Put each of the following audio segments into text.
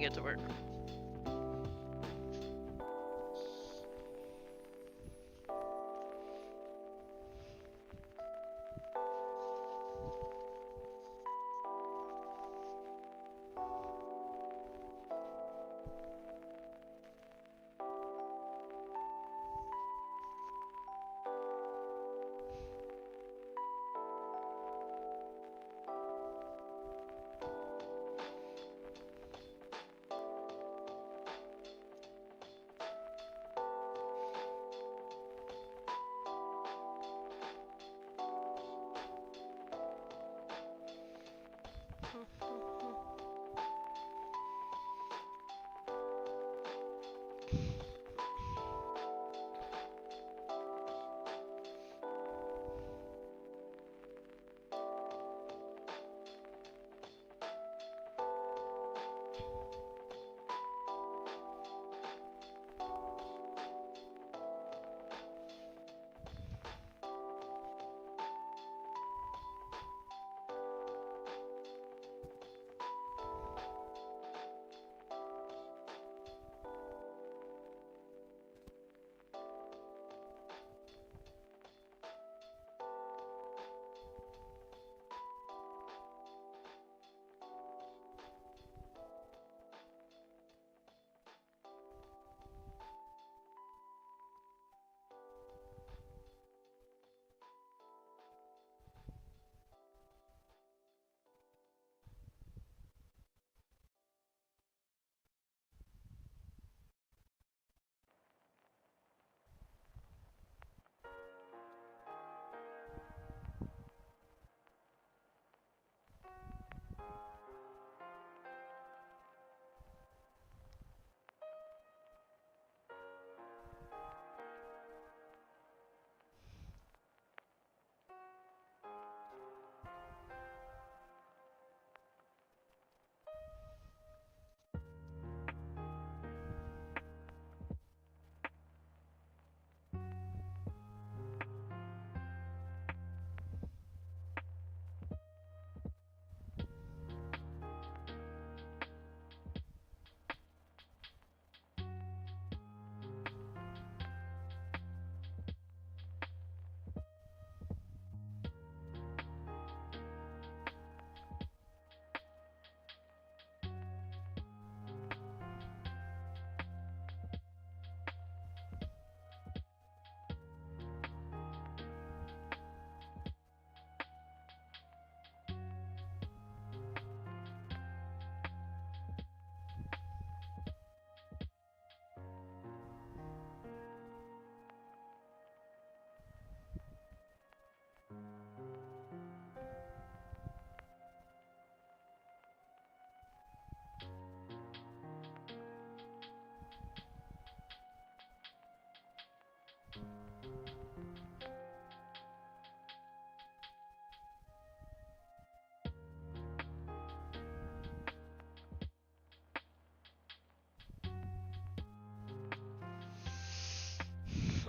get to work.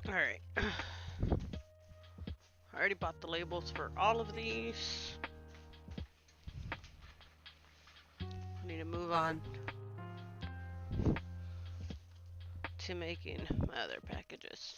Alright. I already bought the labels for all of these. I need to move on to making my other packages.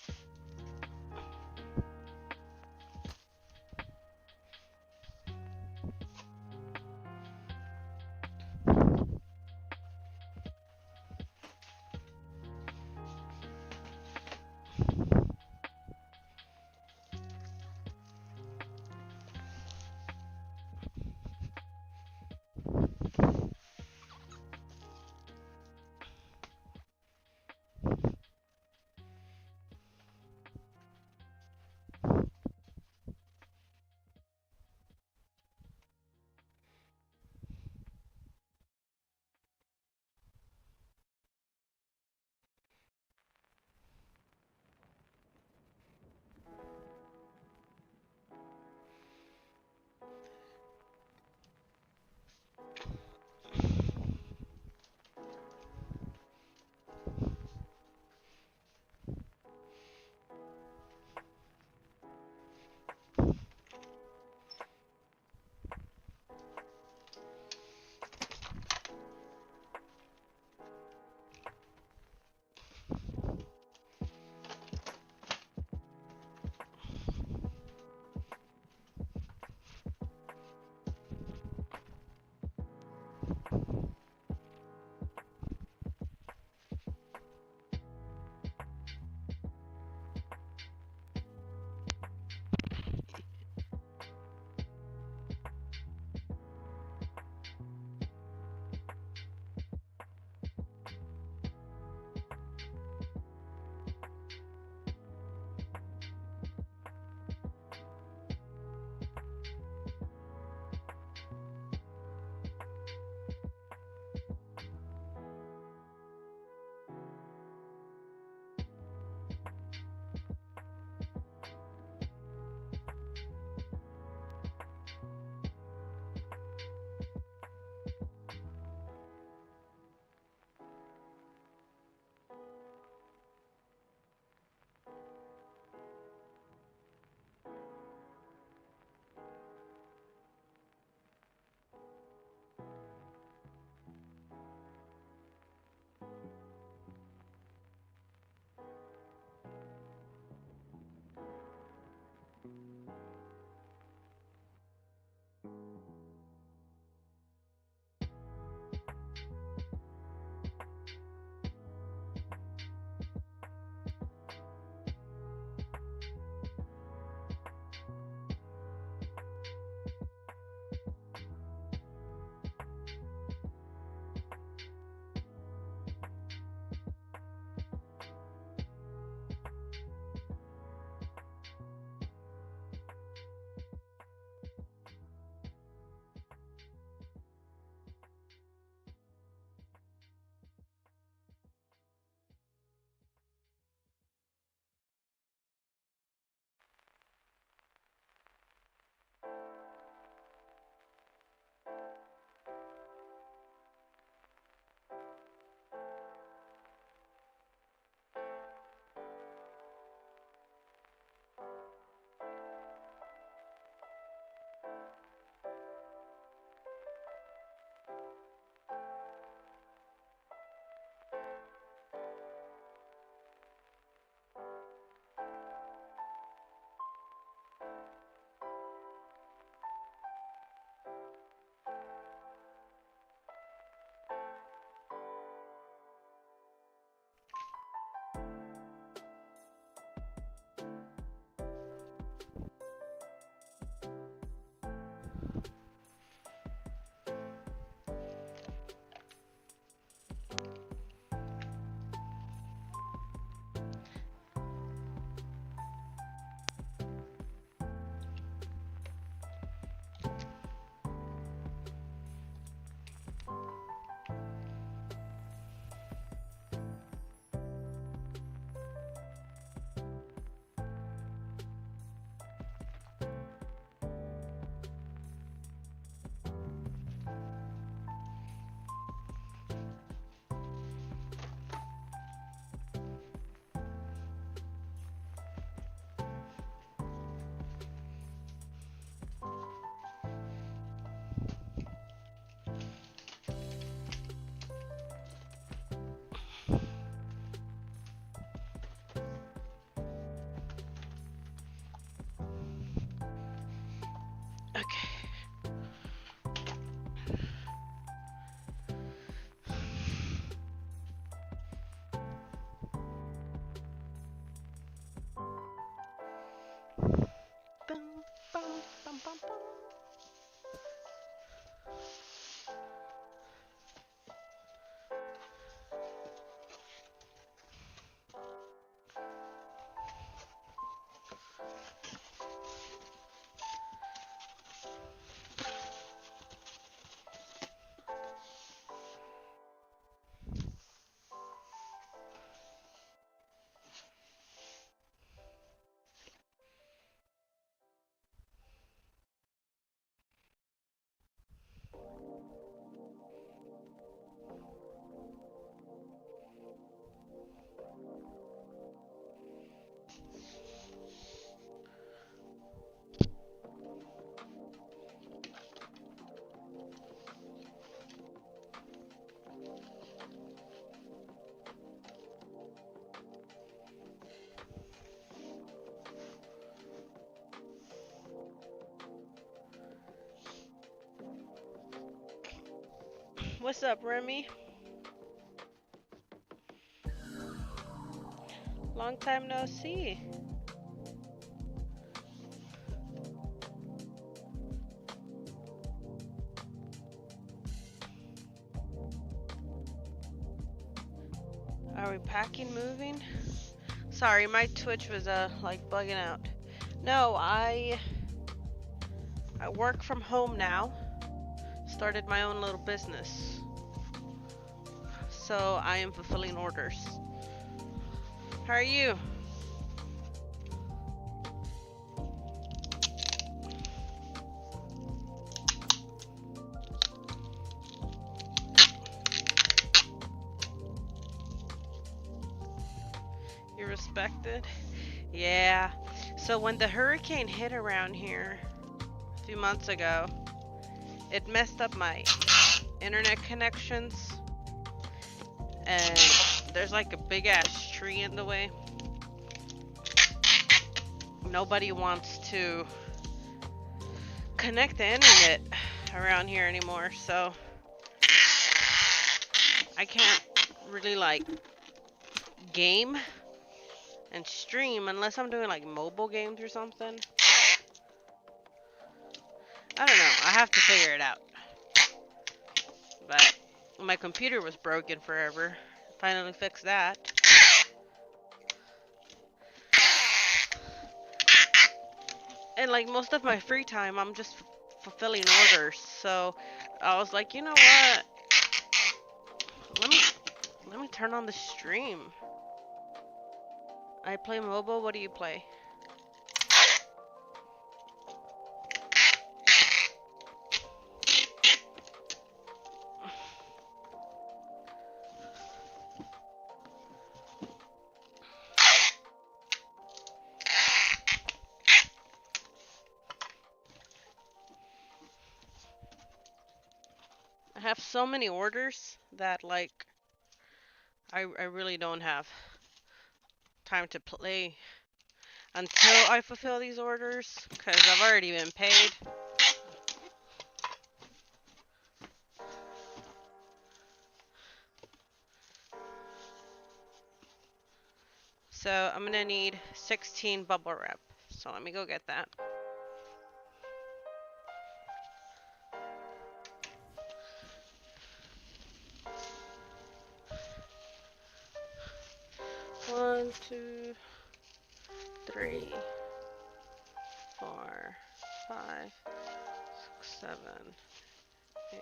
Bum, bum, bum, bum, bum. What's up, Remy? Long time no see. Are we packing, moving? Sorry, my Twitch was like bugging out. No, I work from home now. Started my own little business. So I am fulfilling orders. How are you? You're respected? Yeah. So when the hurricane hit around here a few months ago, it messed up my internet connections. And there's like a big ass tree in the way. Nobody wants to connect the internet around here anymore, so I can't really like game and stream unless I'm doing like mobile games or something. I don't know. I have to figure it out. But my computer was broken forever. Finally fixed that. And like most of my free time, I'm just fulfilling orders. So I was like, you know what? Let me turn on the stream. I play mobile. What do you play? I have so many orders that like I really don't have time to play until I fulfill these orders because I've already been paid. So I'm gonna need 16 bubble wrap. So let me go get that. One, two, 3, 4, 5, 6, 7, 8,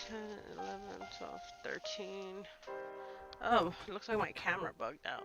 10, 11, 12, 13. Oh, it looks like my camera bugged out.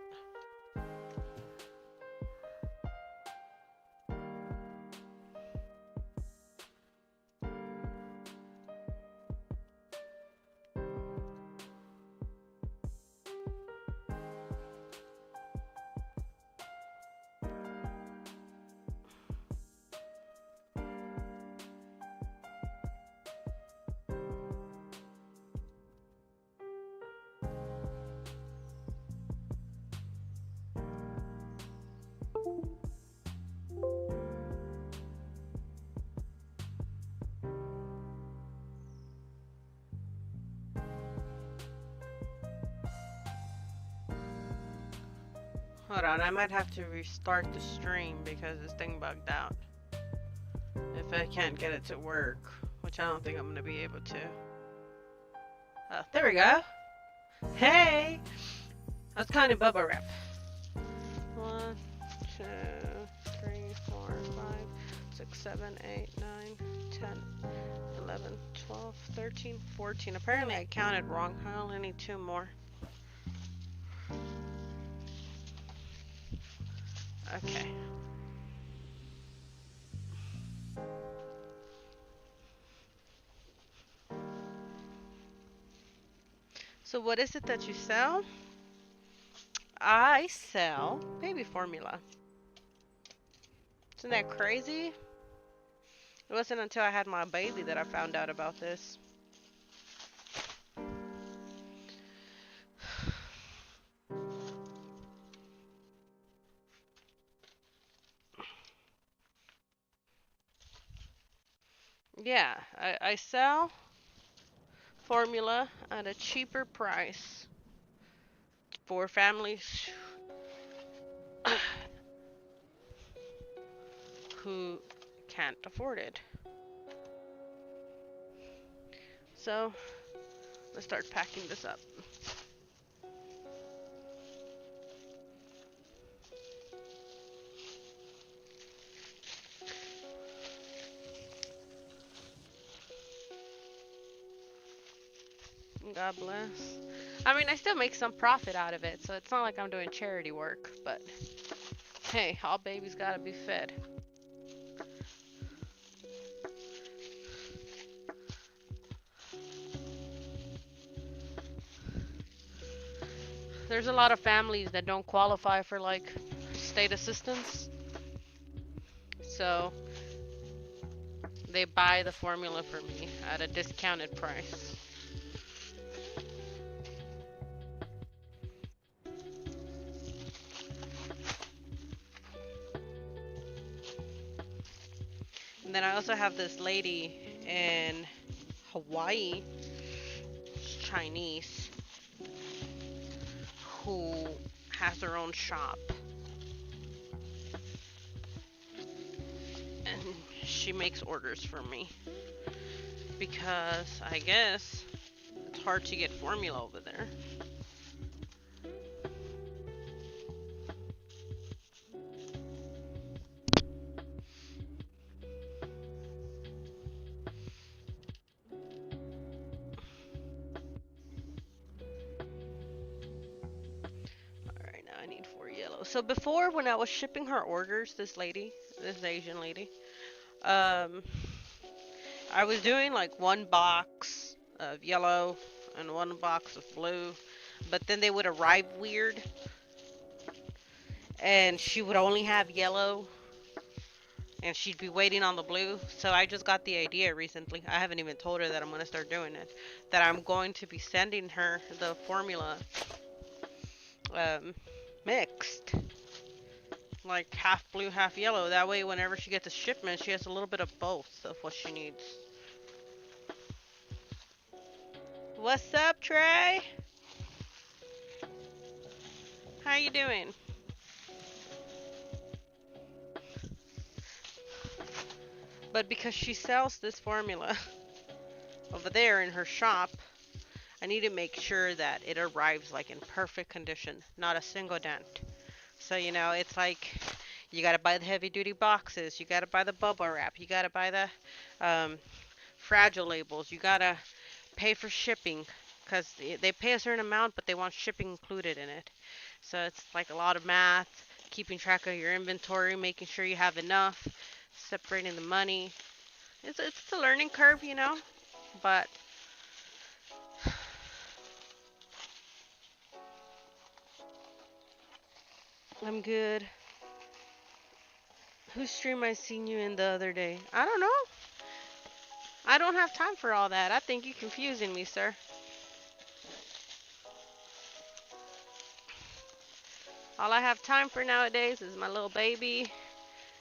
Hold on, I might have to restart the stream because this thing bugged out. If I can't get it to work, which I don't think I'm gonna be able to. Oh, there we go. Hey! That's kind of bubble wrap. 1, 2, 3, 4, 5, 6, 7, 8, 9, 10, 11, 12, 13, 14. Apparently I counted wrong. I only need 2 more. Okay. So what is it that you sell? I sell baby formula. Isn't that crazy? It wasn't until I had my baby that I found out about this. Yeah, I sell formula at a cheaper price for families who can't afford it. So let's start packing this up. God bless. I mean, I still make some profit out of it, so it's not like I'm doing charity work, but hey, all babies gotta be fed. There's a lot of families that don't qualify for like state assistance, so they buy the formula for me at a discounted price. And then I also have this lady in Hawaii, Chinese, who has her own shop. And she makes orders for me. Because I guess it's hard to get formula over there. Alright, now I need 4 yellow. So before, when I was shipping her orders, this Asian lady, I was doing like 1 box of yellow and 1 box of blue, but then they would arrive weird, and she would only have yellow, and she'd be waiting on the blue. So I just got the idea recently. I haven't even told her that I'm going to start doing it, that I'm going to be sending her the formula mixed, like half blue, half yellow. That way, whenever she gets a shipment, she has a little bit of both of what she needs. What's up, Trey? How you doing? But because she sells this formula over there in her shop, I need to make sure that it arrives like in perfect condition, not a single dent. So, you know, it's like you gotta buy the heavy duty boxes, you gotta buy the bubble wrap, you gotta buy the fragile labels, you gotta pay for shipping, because they pay a certain amount, but they want shipping included in it. So it's like a lot of math, keeping track of your inventory, making sure you have enough, separating the money. It's a learning curve, you know, but I'm good. Whose stream I seen you in the other day? I don't know. I don't have time for all that. I think you're confusing me, sir. All I have time for nowadays is my little baby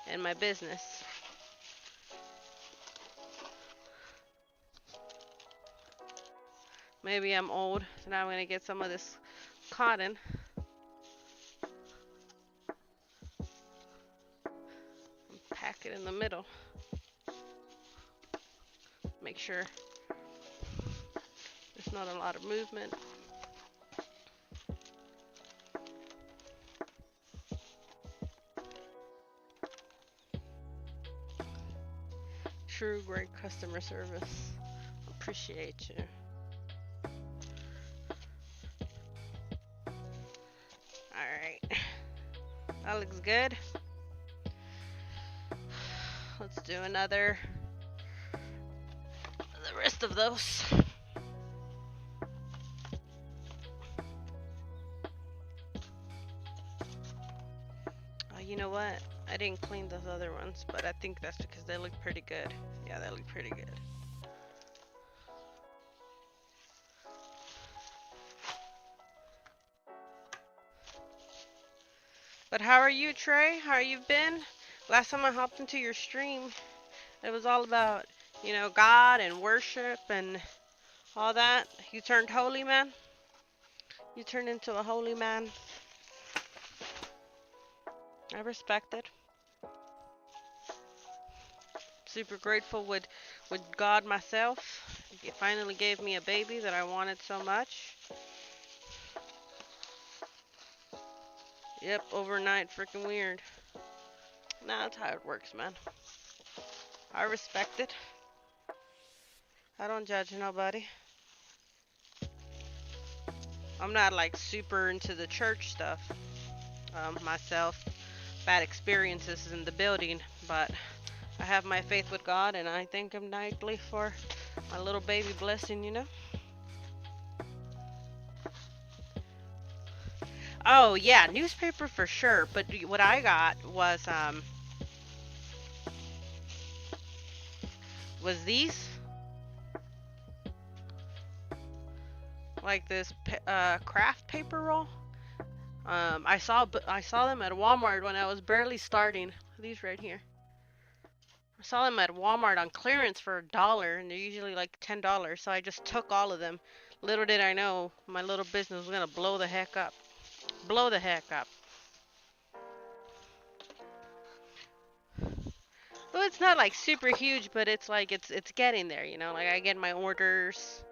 and my business. Maybe I'm old, so now I'm gonna get some of this cotton. stack it in the middle. Make sure there's not a lot of movement. True great customer service. Appreciate you. Alright. That looks good. Let's do the rest of those. Oh, you know what? I didn't clean those other ones, but I think that's because they look pretty good. Yeah, they look pretty good. But how are you, Trey? How you been? Last time I hopped into your stream, it was all about, God and worship and all that. You turned holy, man? You turned into a holy man. I respect it. Super grateful with God myself. He finally gave me a baby that I wanted so much. Yep, overnight, freaking weird. Nah, that's how it works, man. I respect it. I don't judge nobody. I'm not like super into the church stuff myself. Bad experiences in the building, but I have my faith with God, and I thank Him nightly for my little baby blessing, Oh yeah, newspaper for sure. But what I got was these, like this craft paper roll. I saw them at Walmart when I was barely starting. These right here. I saw them at Walmart on clearance for $1, and they're usually like $10. So I just took all of them. Little did I know, my little business was gonna blow the heck up. Blow the heck up. Well, it's not like super huge, but it's like it's getting there. Like I get my orders.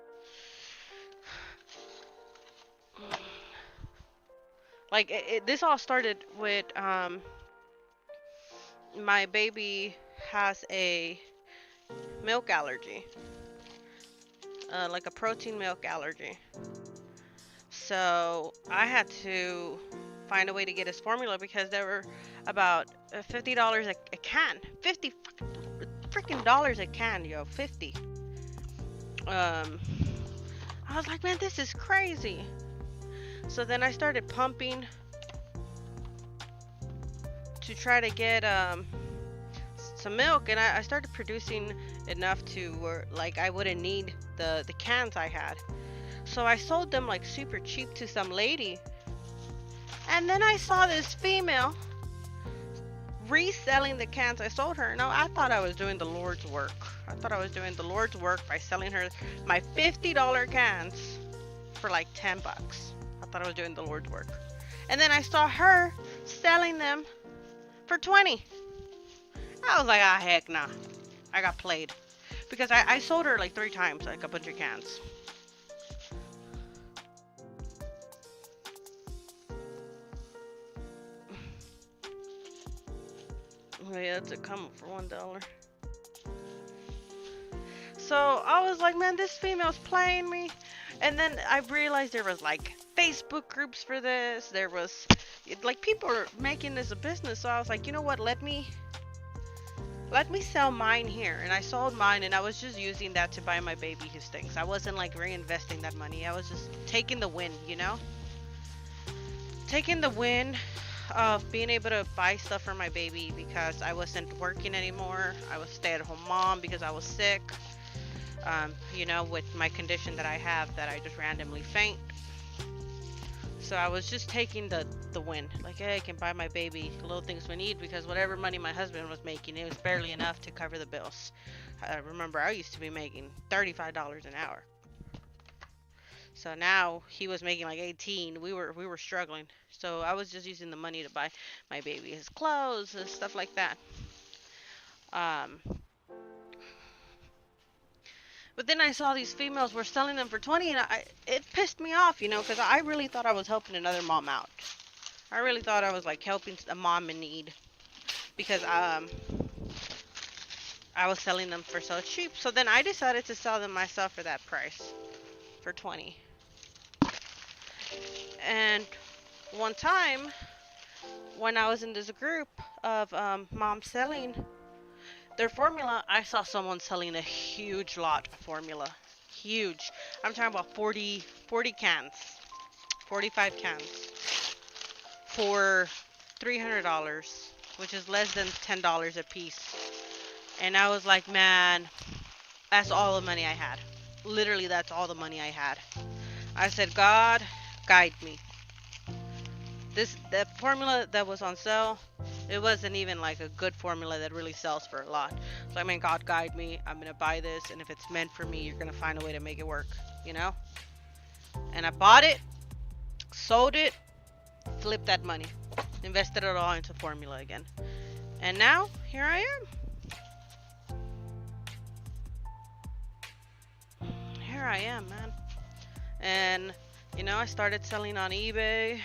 Like this all started with my baby has a milk allergy, like a protein milk allergy. So I had to find a way to get his formula because they were about $50 a can. 50 freaking dollars a can, yo. 50. I was like, man, this is crazy. So then I started pumping to try to get some milk, and I started producing enough to where like I wouldn't need the cans I had. So I sold them like super cheap to some lady. And then I saw this female reselling the cans I sold her. No, I thought I was doing the Lord's work. I thought I was doing the Lord's work by selling her my $50 cans for like $10. I thought I was doing the Lord's work. And then I saw her selling them for 20. I was like, ah, heck nah. I got played. Because I sold her like 3 times, like a bunch of cans. Oh yeah, it's a come for $1. So I was like, man, this female's playing me. And then I realized there was like Facebook groups for this. There was like people are making this a business. So I was like, you know what? Let me sell mine here. And I sold mine, and I was just using that to buy my baby his things. I wasn't like reinvesting that money. I was just taking the win, taking the win of being able to buy stuff for my baby because I wasn't working anymore. I was a stay-at-home mom because I was sick. With my condition that I have, that I just randomly faint. So I was just taking the win. Like, hey, I can buy my baby little things we need, because whatever money my husband was making, it was barely enough to cover the bills. Remember, I used to be making $35 an hour. So now he was making like 18. We were struggling. So I was just using the money to buy my baby his clothes and stuff like that. Um, but then I saw these females were selling them for 20, and it pissed me off, because I really thought I was helping another mom out. I really thought I was like helping a mom in need because I was selling them for so cheap. So then I decided to sell them myself for that price, for 20. And one time when I was in this group of moms selling their formula, I saw someone selling a huge lot of formula. Huge. I'm talking about 40 cans, 45 cans for $300, which is less than $10 a piece. And I was like, man, that's all the money I had. Literally, that's all the money I had. I said, God, guide me. The formula that was on sale, it wasn't even like a good formula that really sells for a lot. So I mean, God, guide me. I'm gonna buy this, and if it's meant for me, you're gonna find a way to make it work, And I bought it, sold it, flipped that money, invested it all into formula again, and now here I am. Here I am, man. And I started selling on eBay.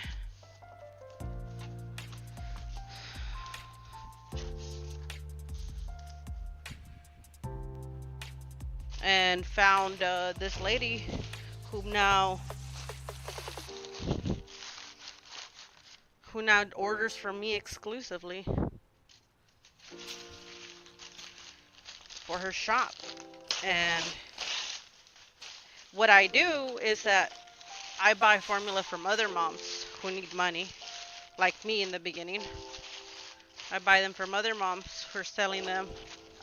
And found this lady who now orders from me exclusively for her shop. And what I do is that I buy formula from other moms who need money, like me in the beginning. I buy them from other moms who are selling them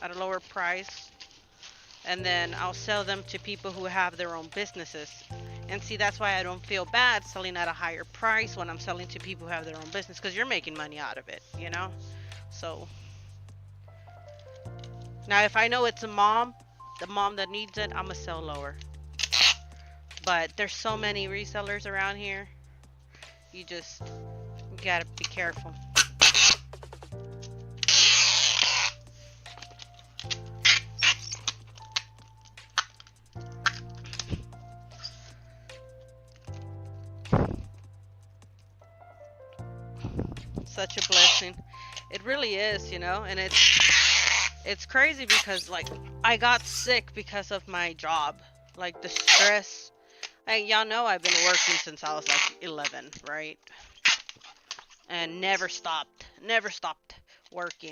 at a lower price, and then I'll sell them to people who have their own businesses. And see, that's why I don't feel bad selling at a higher price when I'm selling to people who have their own business, because you're making money out of it, So now if I know it's the mom that needs it, I'm gonna sell lower. But there's so many resellers around here, you gotta be careful. Such a blessing. It really is, and it's crazy because like I got sick because of my job, like the stress. Y'all know I've been working since I was like 11, right? And never stopped working.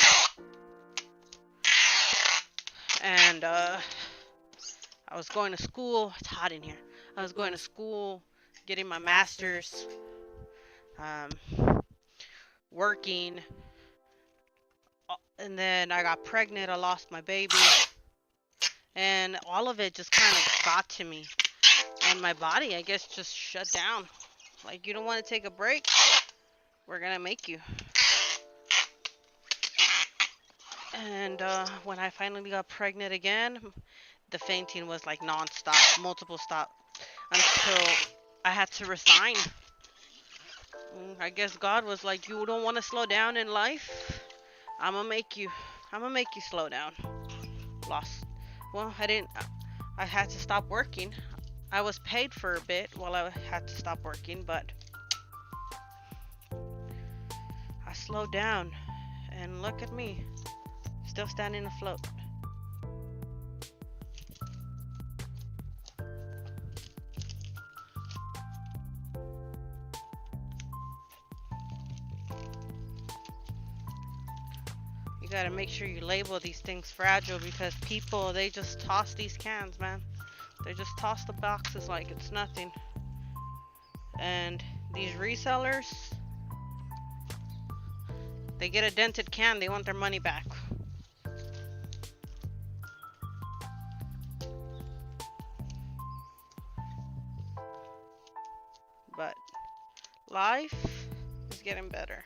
And I was going to school. It's hot in here. I was going to school, getting my master's, working, and then I got pregnant. I lost my baby, and all of it just kind of got to me, and my body, I guess, just shut down. Like, you don't want to take a break? We're gonna make you. And when I finally got pregnant again, the fainting was like non-stop, multiple stop, until I had to resign. I guess God was like, you don't want to slow down in life? I'm gonna make you slow down. Well, I had to stop working. I was paid for a bit while I had to stop working, but I slowed down, and look at me, still standing afloat. You gotta make sure you label these things fragile, because people, they just toss these cans, man. They just toss the boxes like it's nothing. And these resellers, they get a dented can, they want their money back. But life is getting better.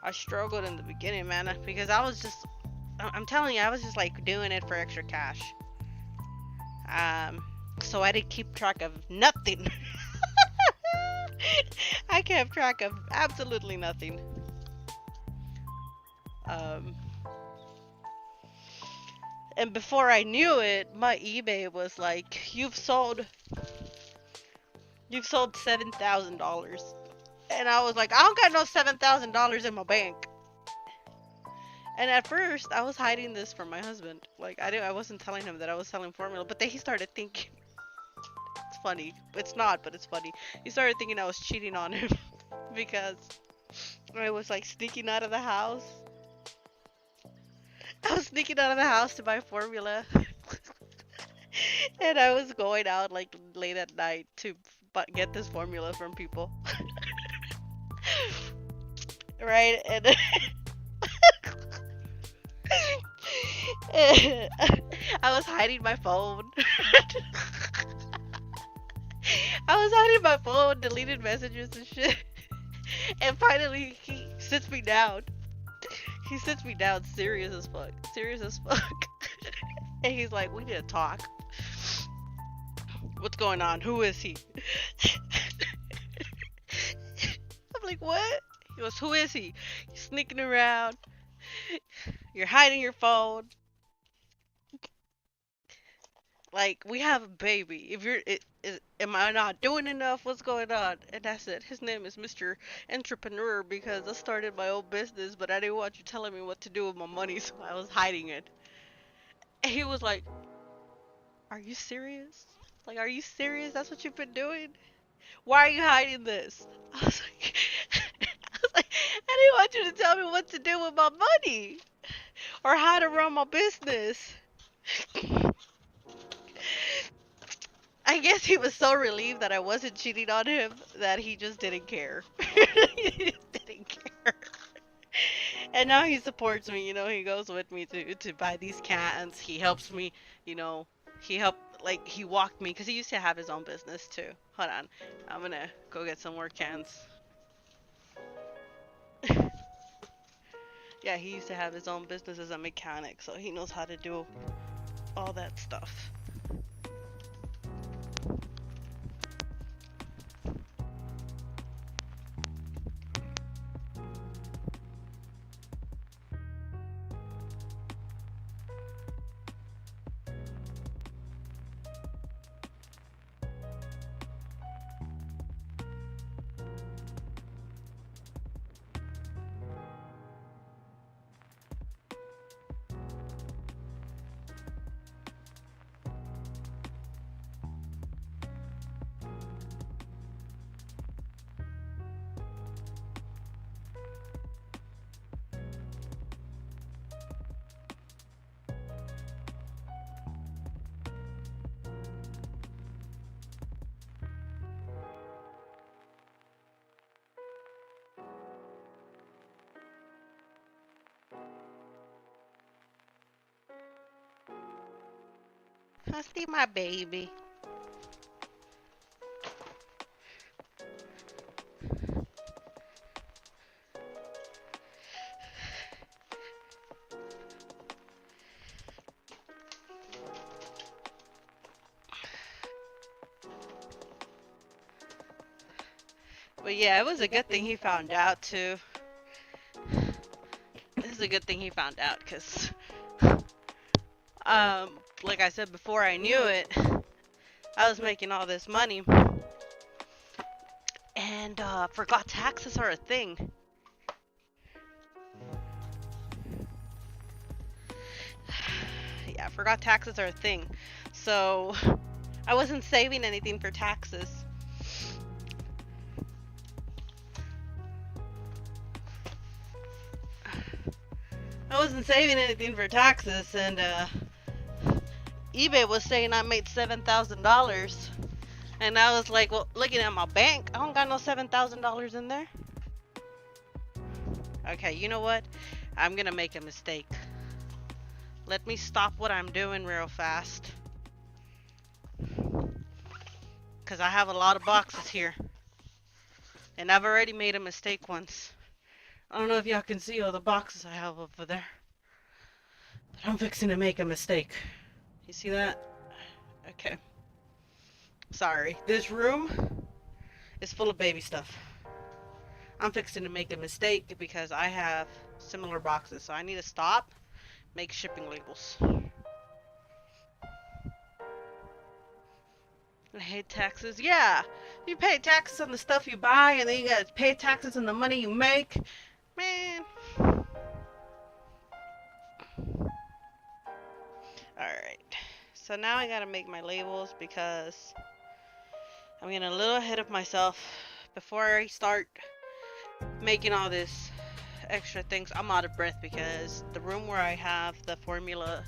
I struggled in the beginning, man, because I'm telling you, I was just like doing it for extra cash. So I didn't keep track of nothing. I kept track of absolutely nothing. Um, and before I knew it, my eBay was like, you've sold $7,000. And I was like, I don't got no $7,000 in my bank. And at first, I was hiding this from my husband. Like, I wasn't telling him that I was selling formula. But then he started thinking, it's funny. It's not, but it's funny. He started thinking I was cheating on him because I was like sneaking out of the house. I was sneaking out of the house to buy formula. And I was going out like late at night to get this formula from people. Right? And I was hiding my phone. I was hiding my phone, deleted messages and shit. And finally, he sits me down. He sits me down, serious as fuck. Serious as fuck. And he's like, we need to talk. What's going on? Who is he? I'm like, what? He goes, who is he? He's sneaking around. You're hiding your phone. Like, we have a baby. Am I not doing enough? What's going on? And I said, his name is Mr. Entrepreneur because I started my own business, but I didn't want you telling me what to do with my money, so I was hiding it. And he was like, are you serious? Like, are you serious? That's what you've been doing? Why are you hiding this? I was like, I didn't want you to tell me what to do with my money or how to run my business. I guess he was so relieved that I wasn't cheating on him that he just didn't care. He just didn't care. And now he supports me, he goes with me to buy these cans. He helps me, he walked me because he used to have his own business too. Hold on. I'm gonna go get some more cans. Yeah, he used to have his own business as a mechanic, so he knows how to do all that stuff. I see my baby. But yeah, it was a good thing he found out too. This is a good thing he found out because, like I said before I knew it, I was making all this money and forgot taxes are a thing. Yeah, I forgot taxes are a thing. So I wasn't saving anything for taxes. I wasn't saving anything for taxes, and eBay was saying I made $7,000, and I was like, well, looking at my bank, I don't got no $7,000 in there. Okay, you know what? I'm gonna make a mistake. Let me stop what I'm doing real fast, because I have a lot of boxes here, and I've already made a mistake once. I don't know if y'all can see all the boxes I have over there, but I'm fixing to make a mistake. You see that? Okay. Sorry. This room is full of baby stuff. I'm fixing to make a mistake because I have similar boxes. So I need to stop, make shipping labels. I hate taxes. Yeah, you pay taxes on the stuff you buy, and then you gotta pay taxes on the money you make. Man. Alright. So now I gotta make my labels because I'm getting a little ahead of myself. Before I start making all this extra things, I'm out of breath because the room where I have the formula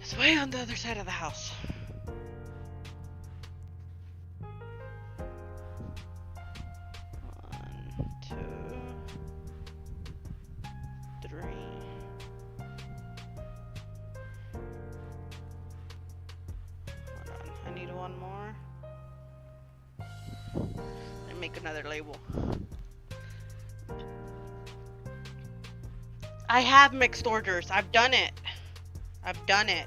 is way on the other side of the house. One, two, three. Hold on, I need one more. And make another label. I have mixed orders. I've done it. I've done it.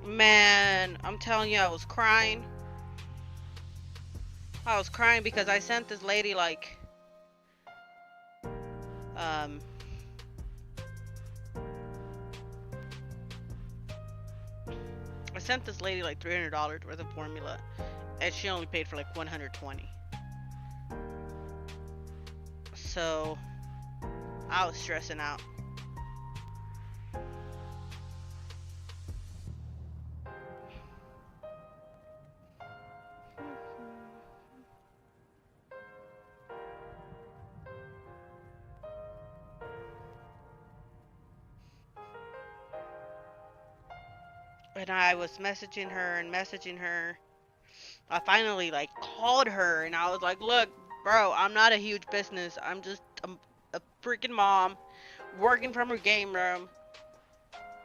Man, I'm telling you, I was crying. I was crying because I sent this lady like, I sent this lady like $300 worth of formula, and she only paid for like $120. So I was stressing out. And I was messaging her and messaging her. I finally like called her and I was like, look, bro, I'm not a huge business. I'm just a freaking mom working from her game room.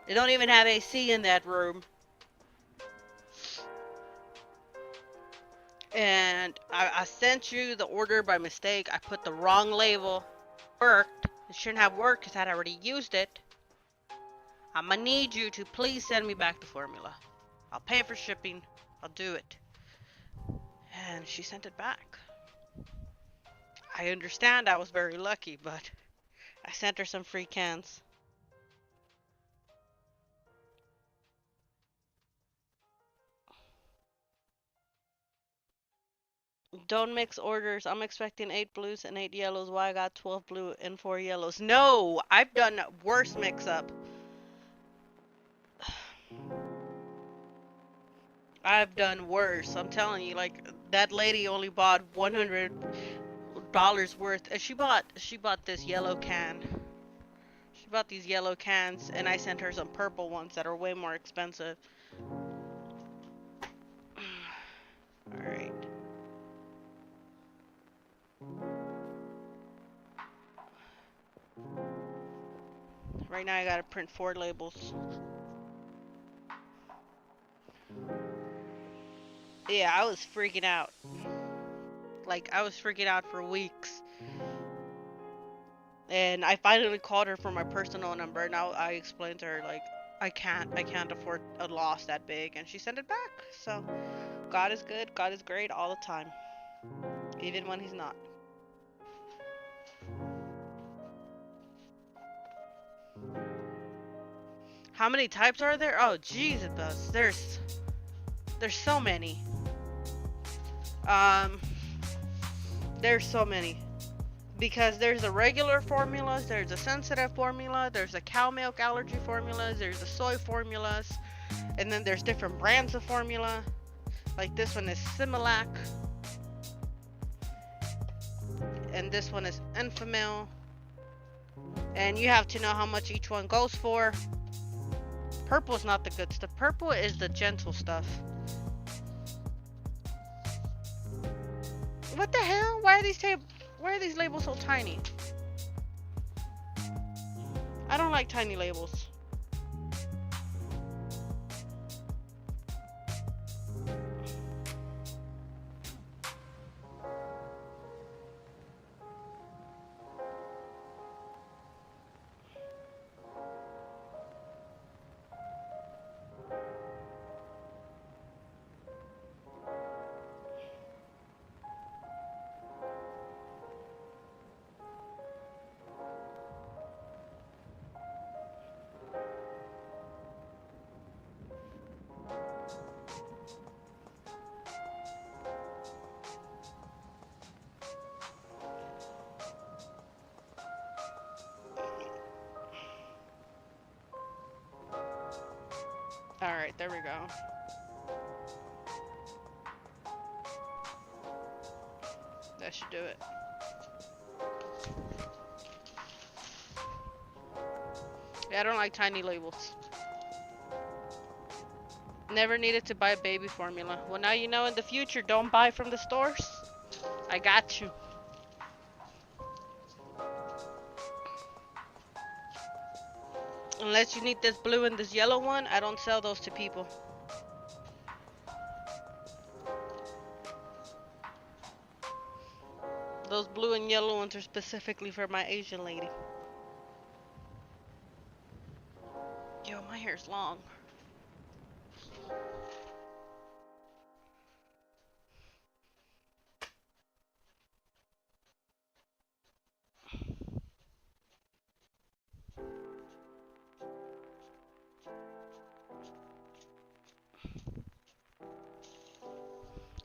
They don't even have AC in that room. And I sent you the order by mistake. I put the wrong label. Worked. It shouldn't have worked because I'd already used it. I'm gonna need you to please send me back the formula. I'll pay for shipping. I'll do it. And she sent it back. I understand I was very lucky, but I sent her some free cans. Don't mix orders. I'm expecting 8 blues and 8 yellows. Why I got 12 blue and 4 yellows? No! I've done worse mix-up. I've done worse. I'm telling you, like, that lady only bought $100 worth. And she bought this yellow can. She bought these yellow cans, and I sent her some purple ones that are way more expensive. Alright. Right now I gotta print 4 labels. Yeah, I was freaking out. Like, I was freaking out for weeks. And I finally called her from my personal number, and I explained to her, like, I can't afford a loss that big, and she sent it back. So, God is good, God is great all the time. Even when he's not. How many types are there? Oh, Jesus, there's so many. There's so many. Because there's the regular formulas, there's the sensitive formula, there's the cow milk allergy formulas, there's the soy formulas, and then there's different brands of formula. Like this one is Similac, and this one is Enfamil. And you have to know how much each one goes for. Purple is not the good stuff. Purple is the gentle stuff. What the hell? Why are these labels so tiny? I don't like tiny labels. Alright, there we go. That should do it. Yeah, I don't like tiny labels. Never needed to buy baby formula. Well, now you know in the future, don't buy from the stores. I got you. Unless you need this blue and this yellow one, I don't sell those to people. Those blue and yellow ones are specifically for my Asian lady. Yo, my hair's long.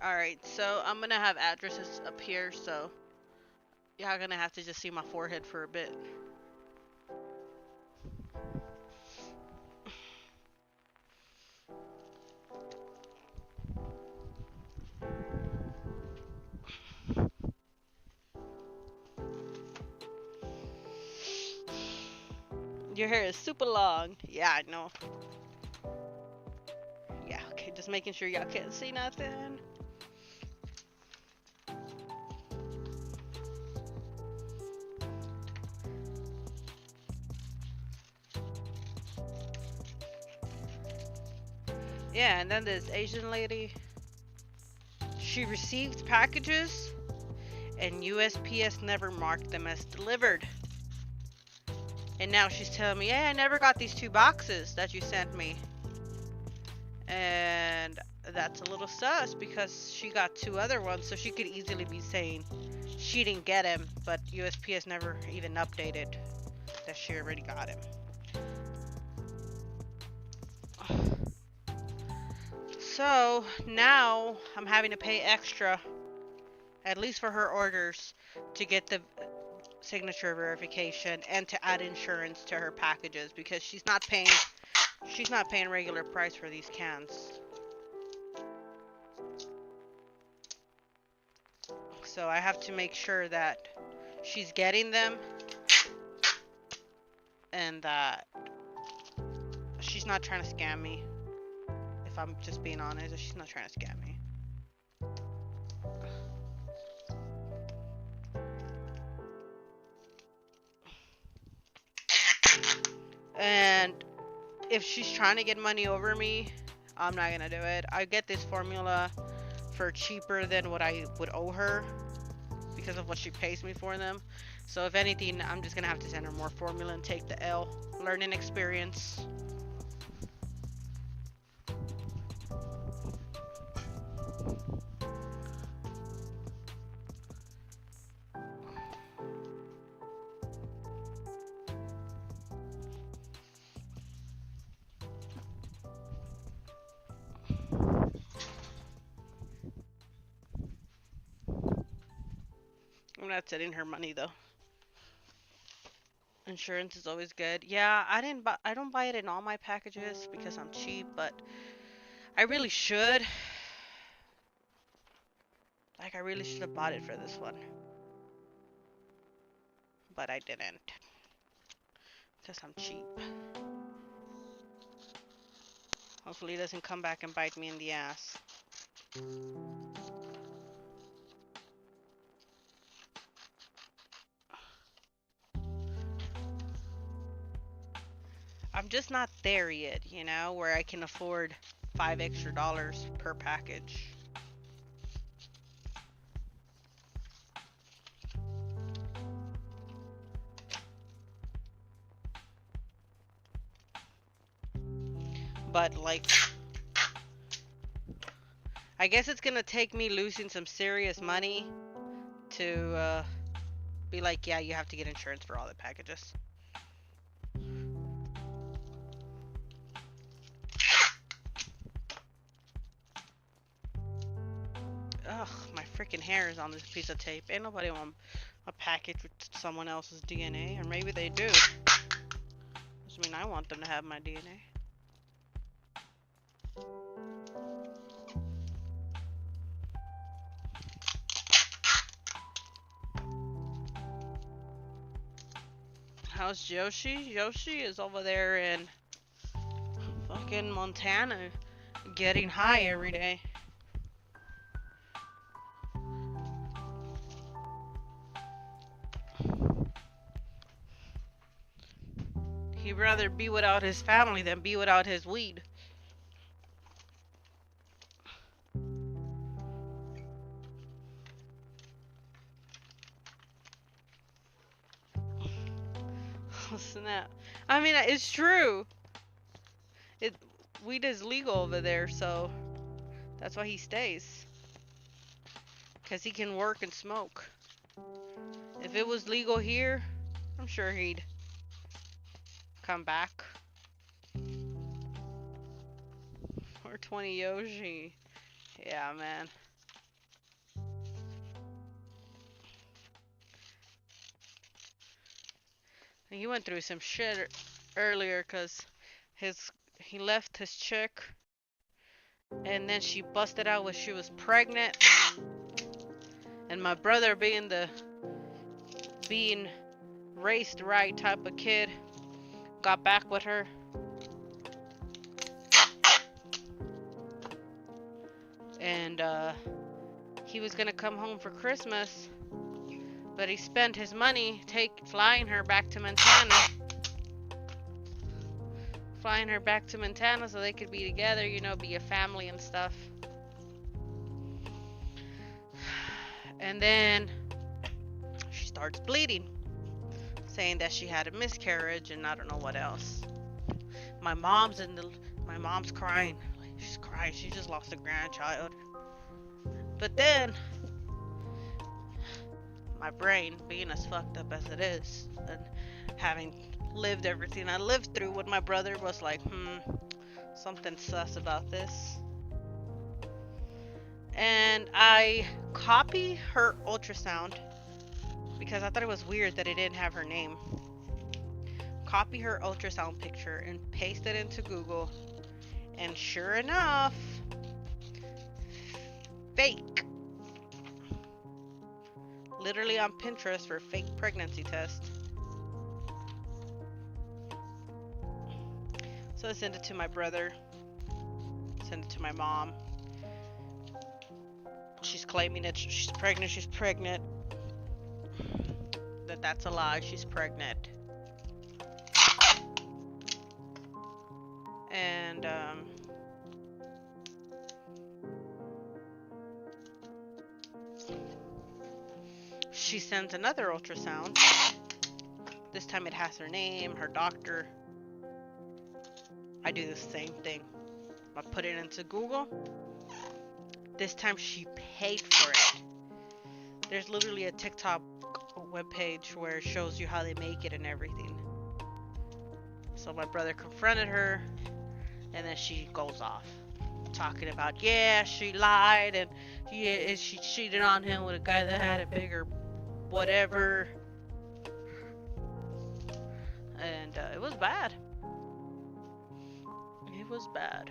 Alright, so I'm gonna have addresses up here, so y'all gonna have to just see my forehead for a bit. Your hair is super long. Yeah, I know. Yeah, okay, just making sure y'all can't see nothing. Yeah, and then this Asian lady, she received packages and USPS never marked them as delivered. And now she's telling me, hey, I never got these 2 boxes that you sent me. And that's a little sus because she got 2 other ones, so she could easily be saying she didn't get him, but USPS never even updated that she already got him. So now I'm having to pay extra, at least for her orders, to get the signature verification and to add insurance to her packages because she's not paying regular price for these cans. So I have to make sure that she's getting them and that she's not trying to scam me. If I'm just being honest, she's not trying to scam me. And if she's trying to get money over me, I'm not gonna do it. I get this formula for cheaper than what I would owe her because of what she pays me for them. So if anything, I'm just gonna have to send her more formula and take the L. Learning experience. I'm not sending her money though. Insurance is always good. Yeah, I don't buy it in all my packages because I'm cheap, but I really should. Like I really should have bought it for this one. But I didn't. Because I'm cheap. Hopefully it doesn't come back and bite me in the ass. I'm just not there yet, you know, where I can afford $5 extra per package. But like, I guess it's gonna take me losing some serious money to be like, yeah, you have to get insurance for all the packages. Ugh, my freaking hair is on this piece of tape. Ain't nobody want a package with someone else's DNA, or maybe they do. I mean, I want them to have my DNA. How's Yoshi? Yoshi is over there in fucking Montana getting high every day. He'd rather be without his family than be without his weed. Listen that. I mean, it's true. It Weed is legal over there, so that's why he stays. Cause he can work and smoke. If it was legal here, I'm sure he'd come back. 420 Yoshi. Yeah, man. He went through some shit earlier because he left his chick and then she busted out when she was pregnant. And my brother being raised right type of kid got back with her. And he was gonna come home for Christmas, but he spent his money flying her back to Montana. Flying her back to Montana so they could be together, you know, be a family and stuff. And then she starts bleeding, saying that she had a miscarriage and I don't know what else. My mom's crying. She's crying. She just lost a grandchild. But then my brain, being as fucked up as it is, and having lived everything I lived through with my brother, was like, something sus about this. And I copy her ultrasound because I thought it was weird that it didn't have her name. Copy her ultrasound picture and paste it into Google, and sure enough, fake. Literally on Pinterest for fake pregnancy test. So I sent it to my brother, sent it to my mom. She's claiming that she's pregnant. That's a lie, she's pregnant. And she sends another ultrasound. This time it has her name, her doctor. I do the same thing. I put it into Google. This time she paid for it. There's literally a TikTok webpage where it shows you how they make it and everything. So my brother confronted her, and then she goes off talking about, yeah, she lied, and yeah, she cheated on him with a guy that had a bigger whatever. And it was bad. It was bad.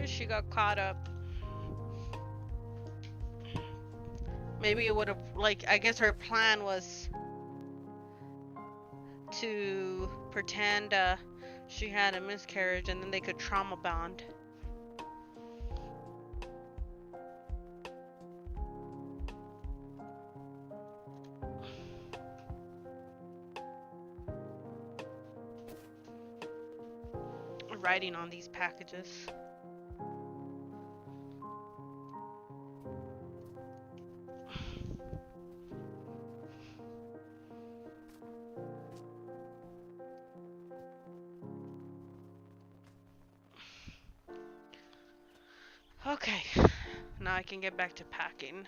She got caught up. Maybe it would have, like, I guess her plan was to pretend she had a miscarriage and then they could trauma bond. Writing on these packages. Okay, now I can get back to packing.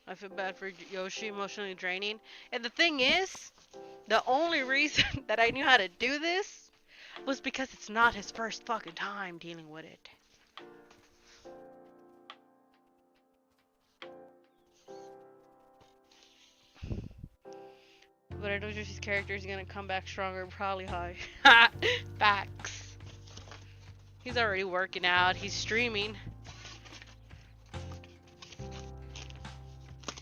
I feel bad for Yoshi, emotionally draining. And the thing is, the only reason that I knew how to do this, was because it's not his first fucking time dealing with it. But I know Jesse's character is gonna come back stronger, probably high. Facts. He's already working out. He's streaming.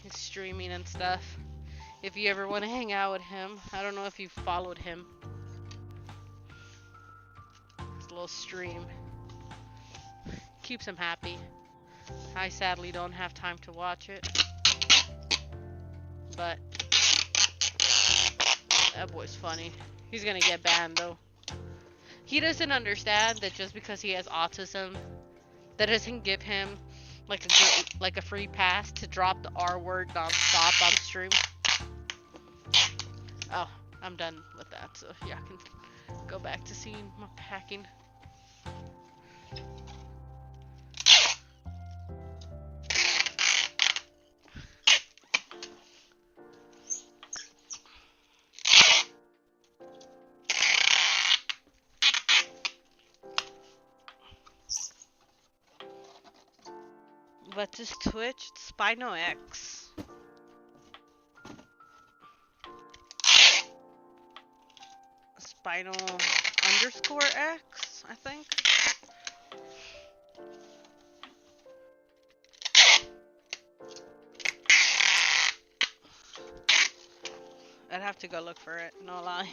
He's streaming and stuff. If you ever want to hang out with him, I don't know if you followed him. His little stream keeps him happy. I sadly don't have time to watch it, but that boy's funny. He's gonna get banned though. He doesn't understand that just because he has autism, that doesn't give him like a free pass to drop the R word non-stop on stream. Oh, I'm done with that, so yeah, I can go back to seeing my packing. What's his Twitch? It's Spino X. Spino _ X, I think. I'd have to go look for it, no lie.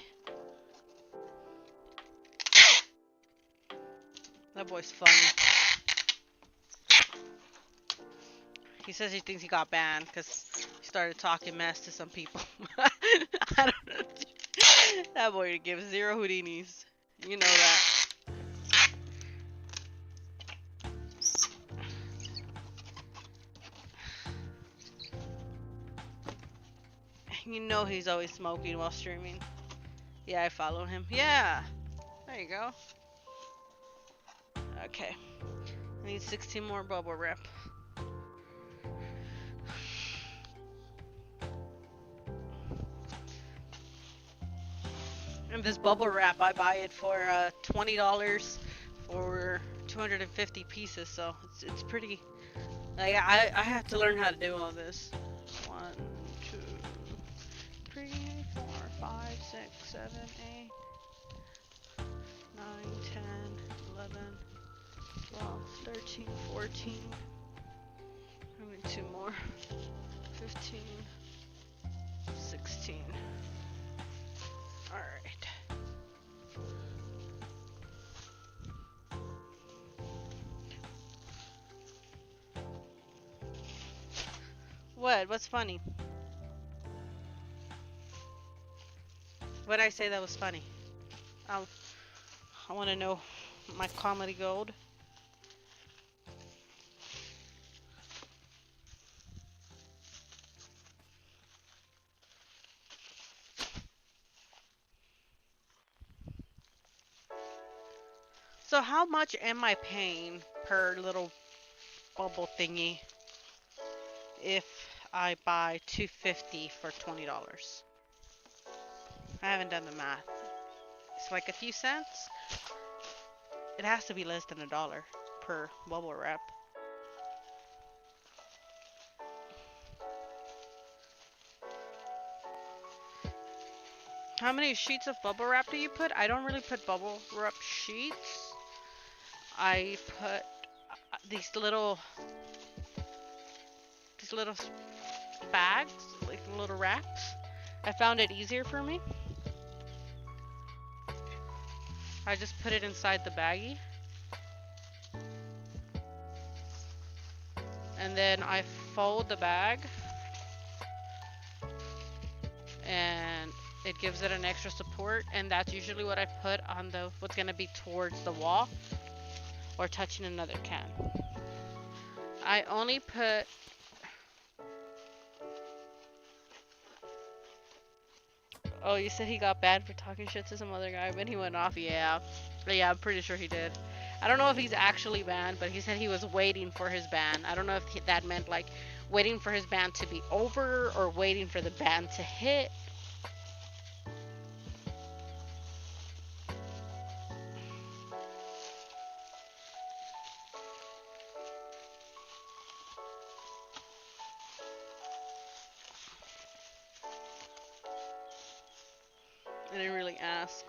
That boy's funny. He says he thinks he got banned because he started talking mess to some people. I don't know. That boy gives zero Houdinis. You know that. You know he's always smoking while streaming. Yeah, I follow him. Yeah. There you go. Okay. I need 16 more bubble wrap. And this bubble wrap, I buy it for $20 for 250 pieces, so it's pretty. Like I have to learn how to do all this. 1, 2, 3, 4, 5, 6, 7, 8, 9, 10, 11, 12, 13, 14. I need 2 more. 15, 16. Alright. What? What's funny? What did I say that was funny? I want to know my comedy gold. So how much am I paying per little bubble thingy if I buy 250 for $20? I haven't done the math. It's like a few cents. It has to be less than $1 per bubble wrap. How many sheets of bubble wrap do you put? I don't really put bubble wrap sheets. I put these little bags, like little wraps. I found it easier for me. I just put it inside the baggie. And then I fold the bag. And it gives it an extra support, and that's usually what I put on the what's gonna be towards the wall or touching another can. I only put Oh, you said he got banned for talking shit to some other guy, but he went off. Yeah, I'm pretty sure he did. I don't know if he's actually banned, but he said he was waiting for his ban. I don't know if that meant like waiting for his ban to be over or waiting for the ban to hit. I didn't really ask.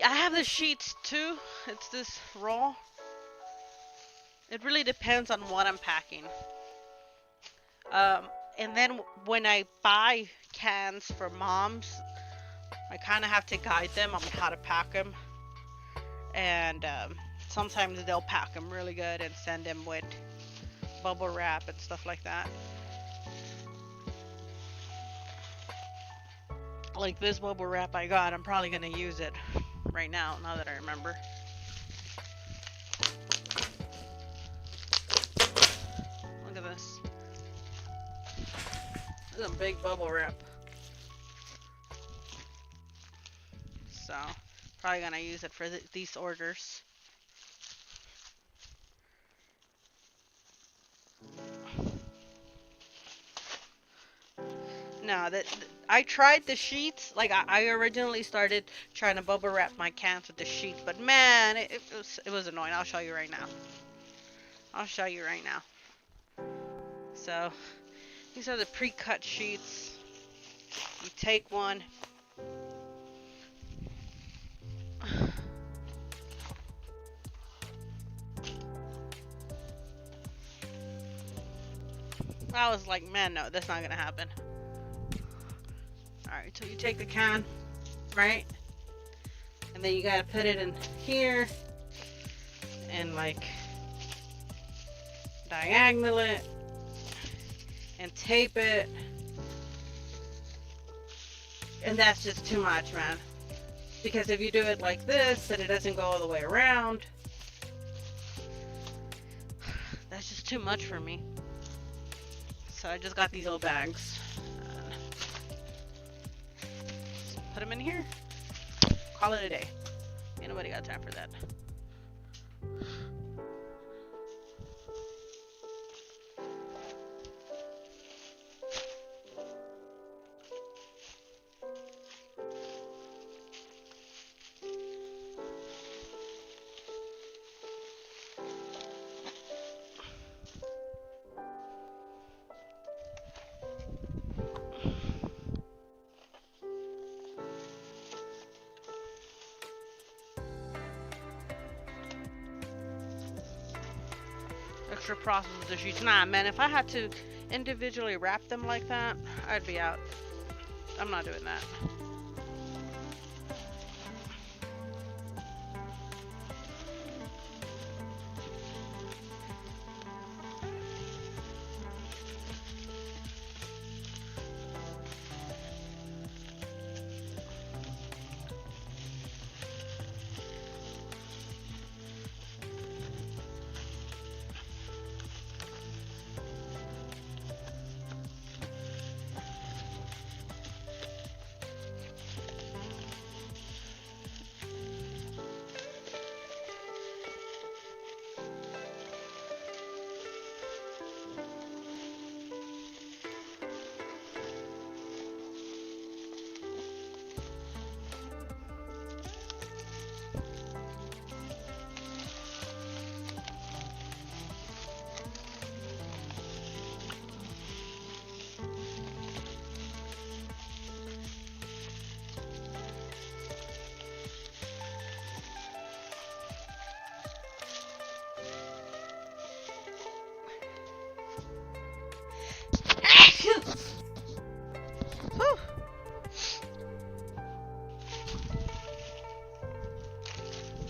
I have the sheets too. It's this roll. It really depends on what I'm packing. And then when I buy cans for moms, I kind of have to guide them on how to pack them. And sometimes they'll pack them really good and send them with bubble wrap and stuff like that. Like this bubble wrap I got, I'm probably going to use it right now that I remember. Look at this. This is a big bubble wrap. So, probably gonna use it for these orders. No, I tried the sheets. Like I originally started trying to bubble wrap my cans with the sheets, but man, it was annoying. I'll show you right now. So, these are the pre-cut sheets. You take one. I was like, man, no, that's not gonna happen. Alright, so you take the can, right? And then you gotta put it in here and like diagonal it and tape it. And that's just too much, man. Because if you do it like this, then it doesn't go all the way around. That's just too much for me. So I just got these little bags. Put them in here. Call it a day. Ain't nobody got time for that. Extra process with the sheets. Nah, man, if I had to individually wrap them like that, I'd be out. I'm not doing that.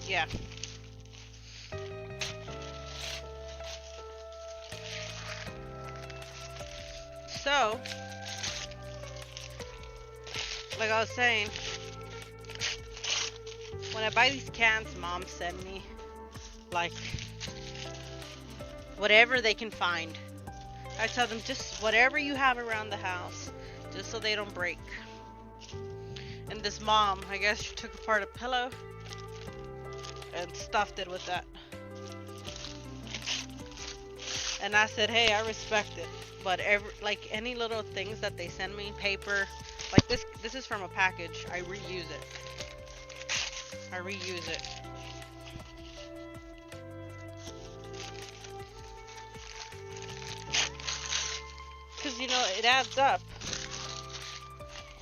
Yeah. So, like I was saying, when I buy these cans, Mom send me like whatever they can find. I tell them just whatever you have around the house, just so they don't break. And this mom, I guess she took apart a pillow and stuffed it with that. And I said, hey, I respect it, but like any little things that they send me, paper, like this is from a package. I reuse it. Because, you know, it adds up.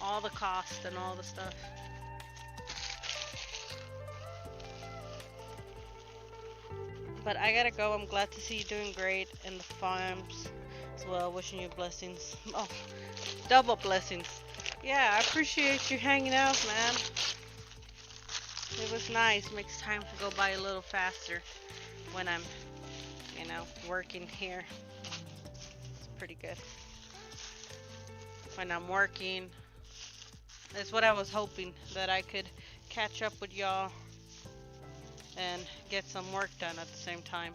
all the cost and all the stuff. But I gotta go. I'm glad to see you doing great in the farms as well. Wishing you blessings. Oh, double blessings. Yeah, I appreciate you hanging out, man. It was nice. Makes time to go by a little faster when I'm, working here. It's pretty good. When I'm working, that's what I was hoping, that I could catch up with y'all and get some work done at the same time.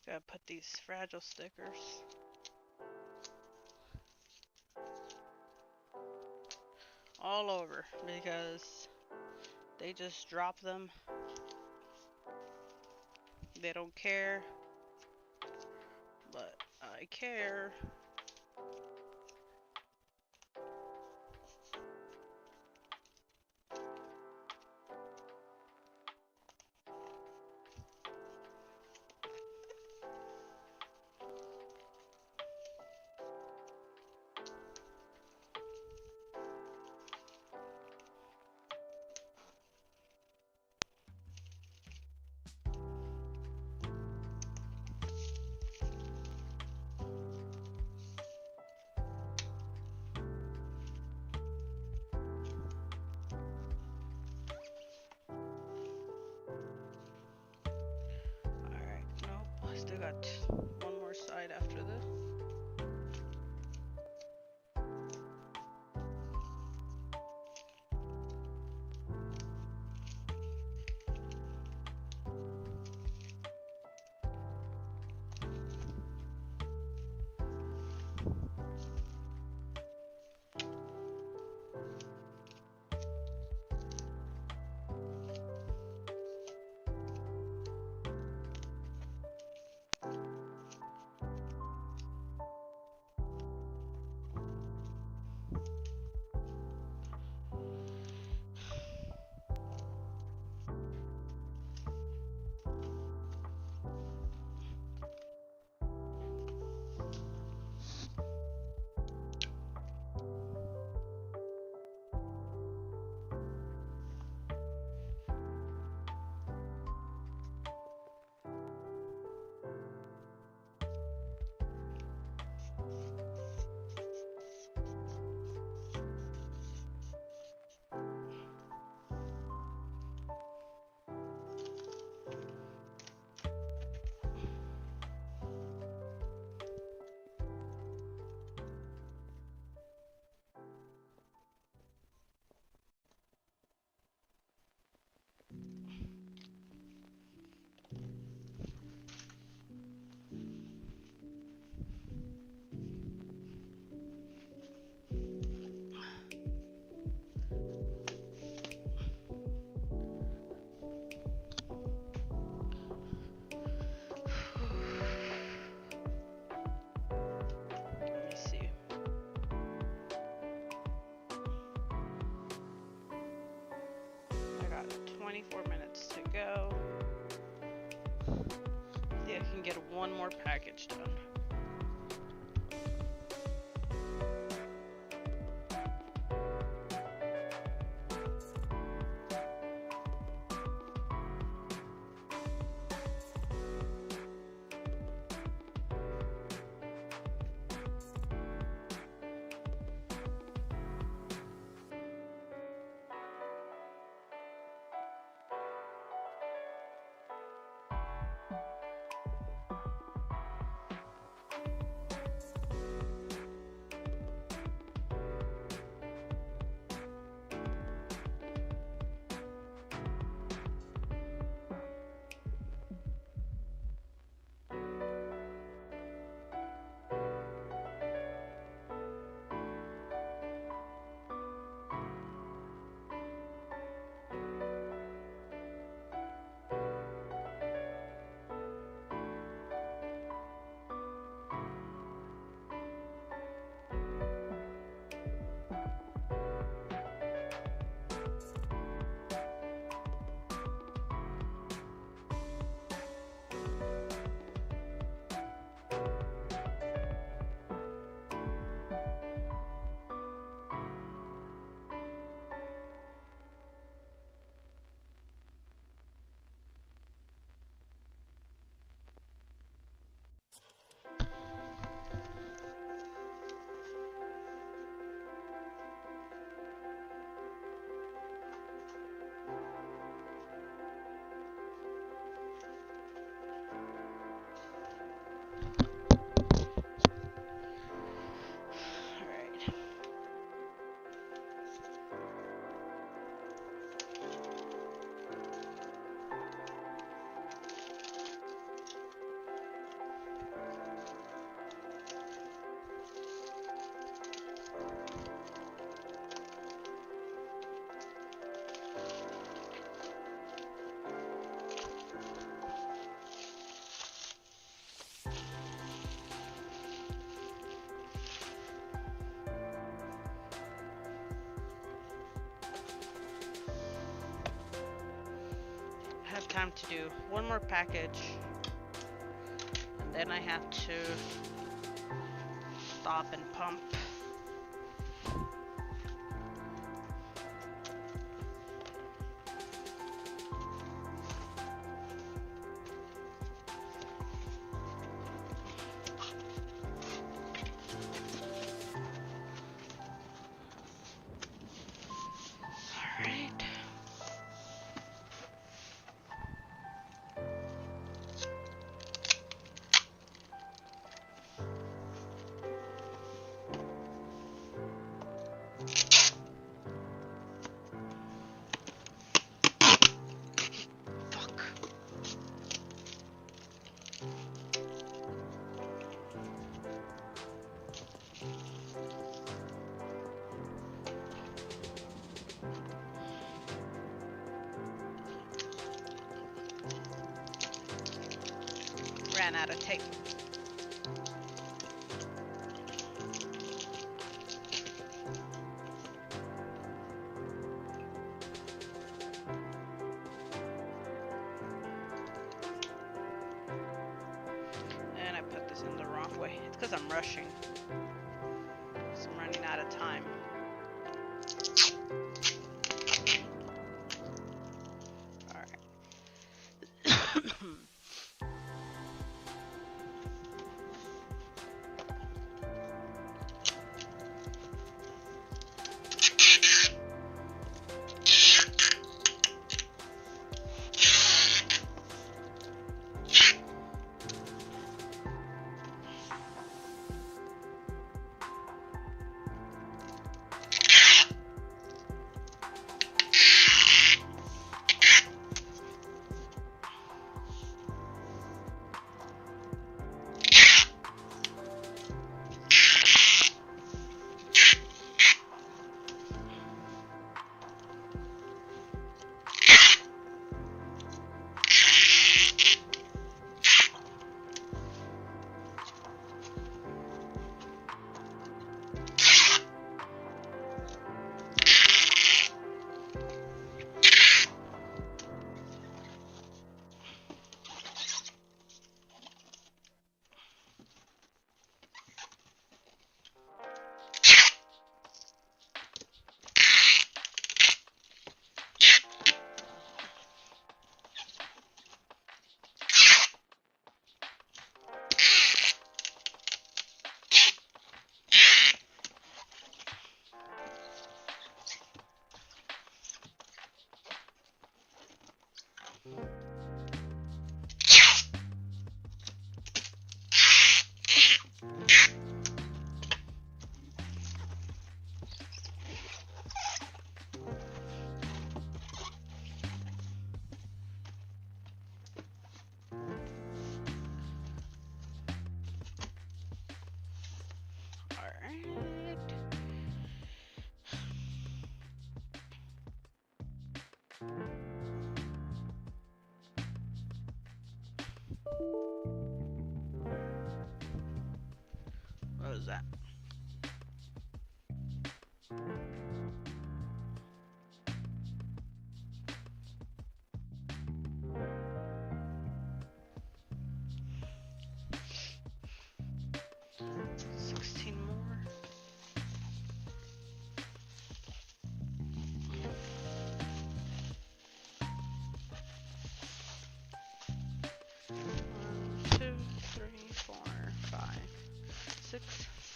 Gotta put these fragile stickers all over because they just drop them. They don't care, but I care. Still got one more side after this. Let me see. I got 24 minutes to go. See, I can get one more package done. time to do one more package. And then I have to stop and pump. Ran out of tape. And I put this in the wrong way. It's because I'm rushing. So I'm running out of time. What was that?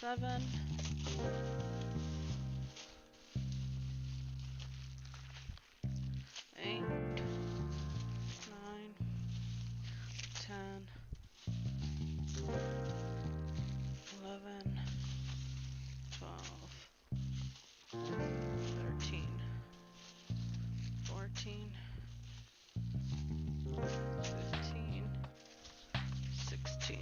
Seven. 8, 9, 10, 11, 12, 13, 14, 15, 16.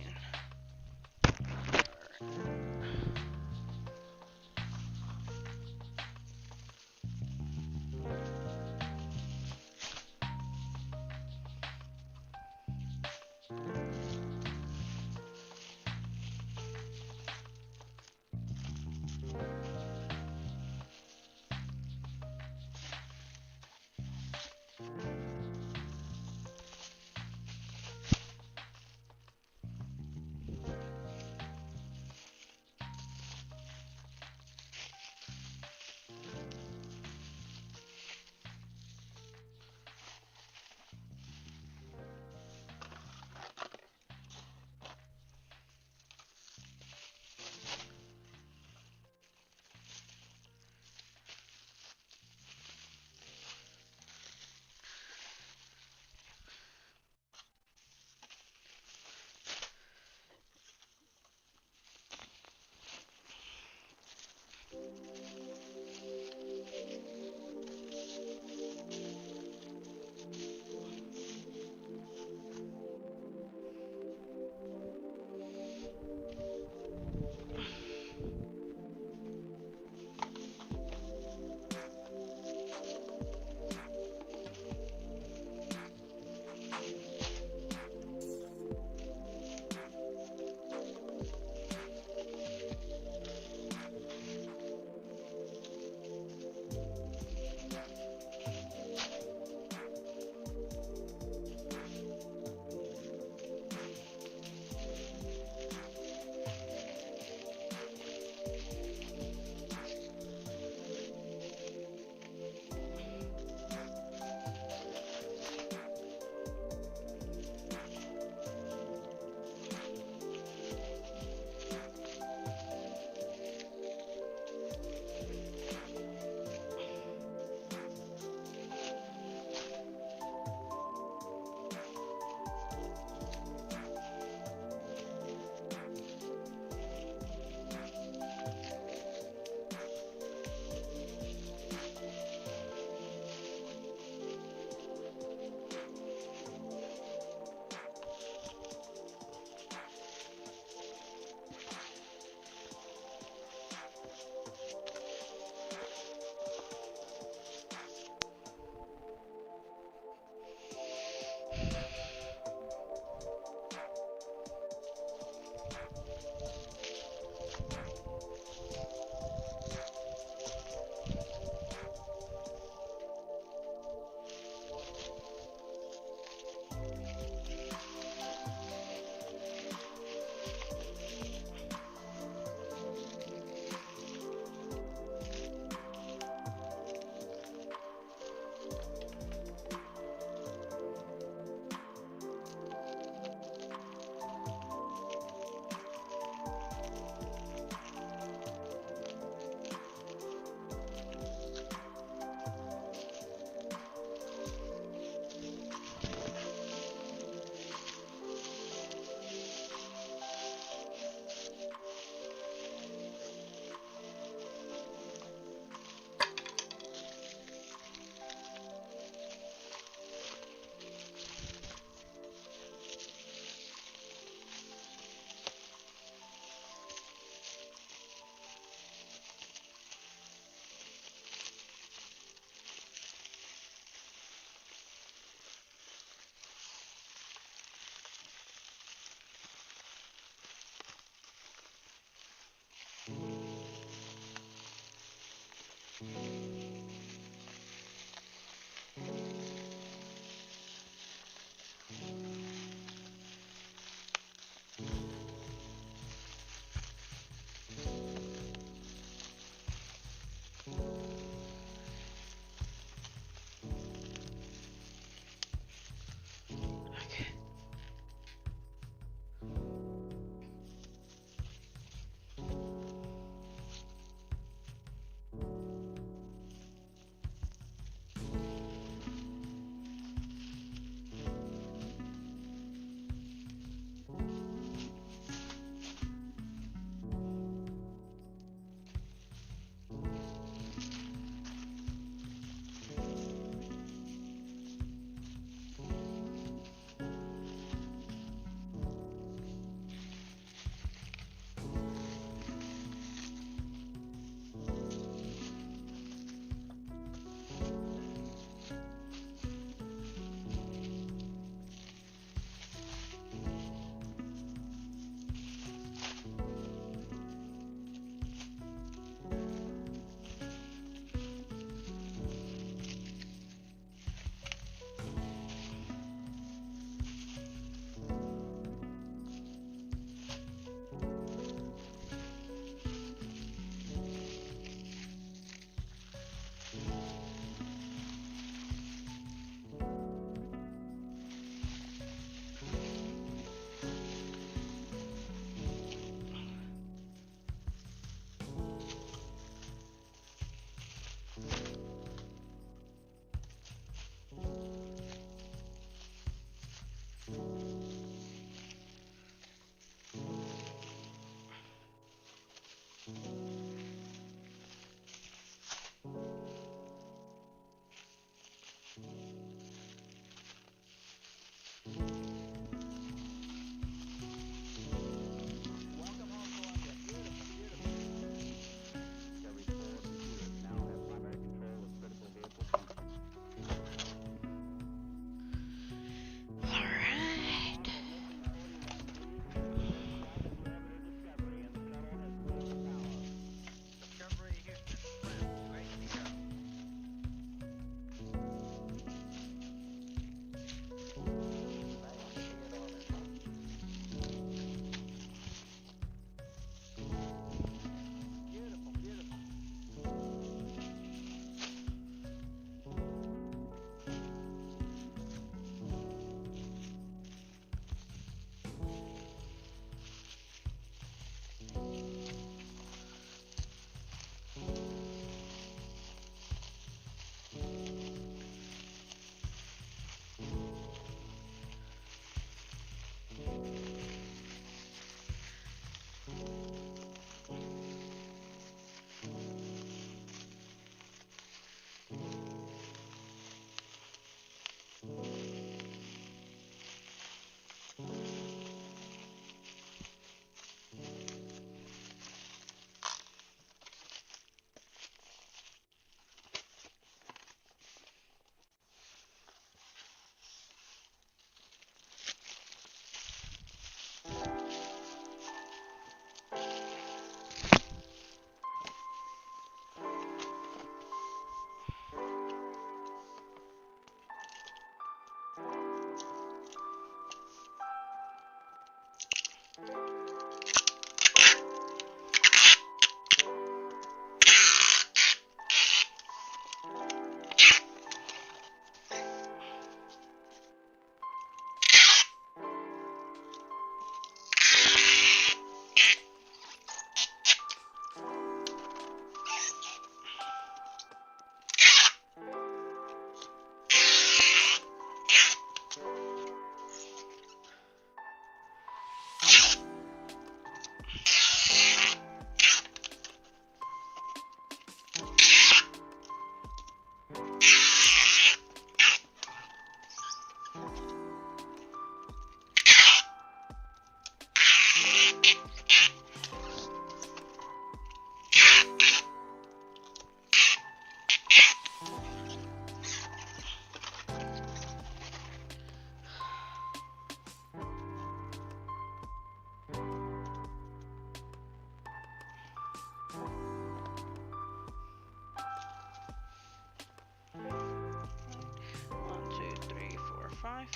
Five.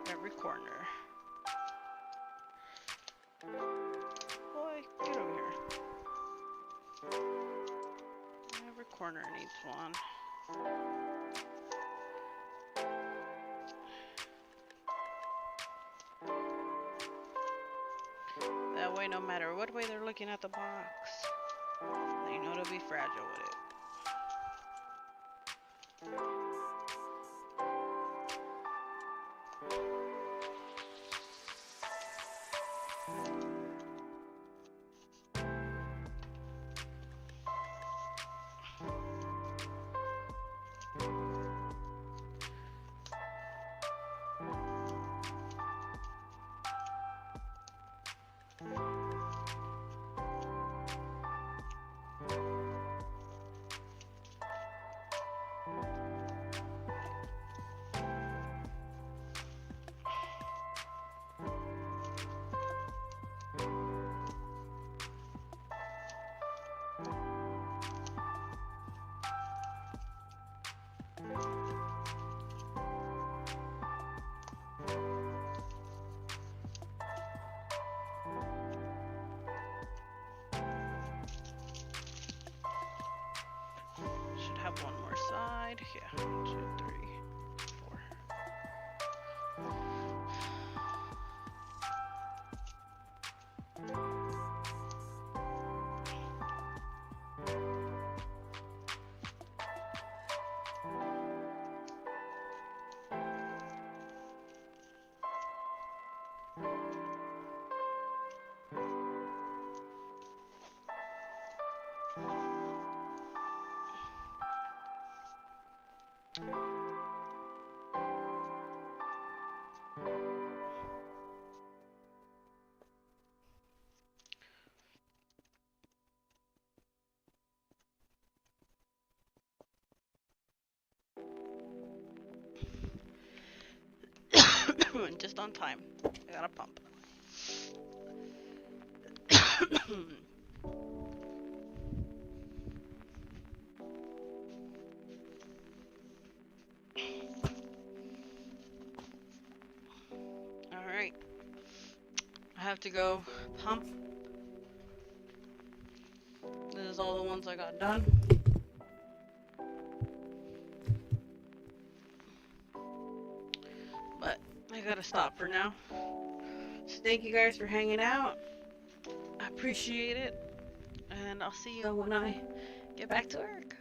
Every corner. Boy, get over here. Every corner needs one. That way, no matter what way they're looking at the box, they know to be fragile with it. Should have one more side. Yeah, 1, 2, 3, 4. Just on time. I got a pump. Alright. I have to go pump. This is all the ones I got done. But I gotta stop for now. So thank you guys for hanging out. I appreciate it. And I'll see you when I get back to work.